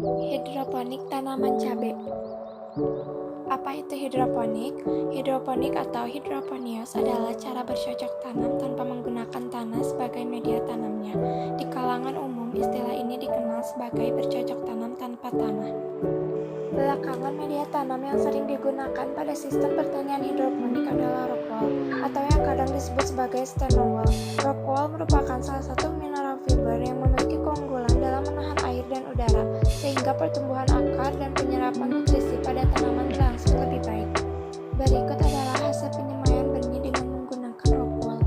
Hidroponik tanaman cabai. Apa itu hidroponik? Hidroponik atau hidroponius adalah cara bercocok tanam tanpa menggunakan tanah sebagai media tanamnya. Di kalangan umum, istilah ini dikenal sebagai bercocok tanam tanpa tanah. Belakangan, media tanam yang sering digunakan pada sistem pertanian hidroponik adalah rock wool, atau yang kadang disebut sebagai stone wool. Rock wool merupakan salah satu mineral fiber yang memiliki keunggulan dalam menahan air dan udara, sehingga pertumbuhan akar dan penyerapan nutrisi pada tanaman berlangsung lebih baik. Berikut adalah hasil penyemaian benih dengan menggunakan rock wool.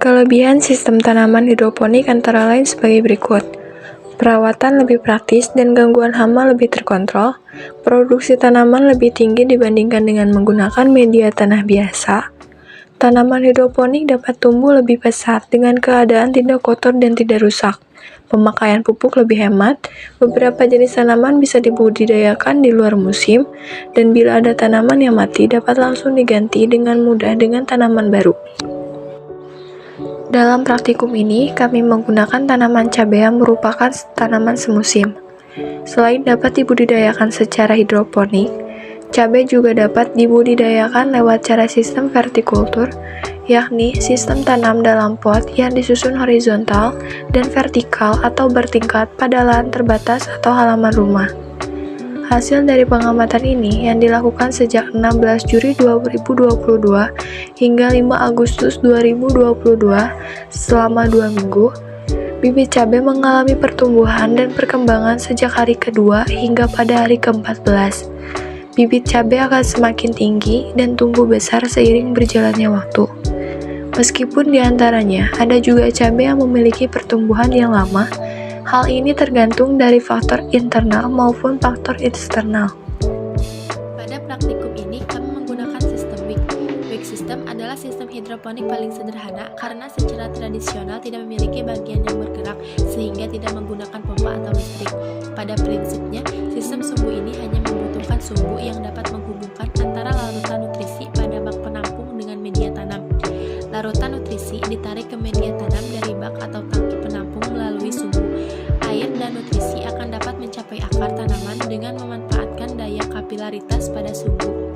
Kelebihan sistem tanaman hidroponik antara lain sebagai berikut. Perawatan lebih praktis dan gangguan hama lebih terkontrol. Produksi tanaman lebih tinggi dibandingkan dengan menggunakan media tanah biasa. Tanaman hidroponik dapat tumbuh lebih pesat dengan keadaan tidak kotor dan tidak rusak. Pemakaian pupuk lebih hemat. Beberapa jenis tanaman bisa dibudidayakan di luar musim, dan bila ada tanaman yang mati dapat langsung diganti dengan mudah dengan tanaman baru. Dalam praktikum ini, kami menggunakan tanaman cabai yang merupakan tanaman semusim. Selain dapat dibudidayakan secara hidroponik, cabai juga dapat dibudidayakan lewat cara sistem vertikultur, yakni sistem tanam dalam pot yang disusun horizontal dan vertikal atau bertingkat pada lahan terbatas atau halaman rumah. Hasil dari pengamatan ini yang dilakukan sejak 16 Juli 2022 hingga 5 Agustus 2022 selama 2 minggu, bibit cabai mengalami pertumbuhan dan perkembangan sejak hari kedua hingga pada hari ke-14. Bibit cabai akan semakin tinggi dan tumbuh besar seiring berjalannya waktu. Meskipun di antaranya ada juga cabai yang memiliki pertumbuhan yang lama, hal ini tergantung dari faktor internal maupun faktor eksternal. Pada praktikum ini, kami menggunakan sistem wick. Wick system adalah sistem hidroponik paling sederhana karena secara tradisional tidak memiliki bagian yang bergerak sehingga tidak menggunakan pompa atau listrik. Pada prinsipnya, sistem sumbu ini hanya membutuhkan sumbu yang dapat menghubungkan antara larutan nutrisi pada bak penampung dengan media tanam. Larutan nutrisi ditarik ke media tanam dari bak atau tangki penampung melalui sumbu. Air dan nutrisi akan dapat mencapai akar tanaman dengan memanfaatkan daya kapilaritas pada sumbu.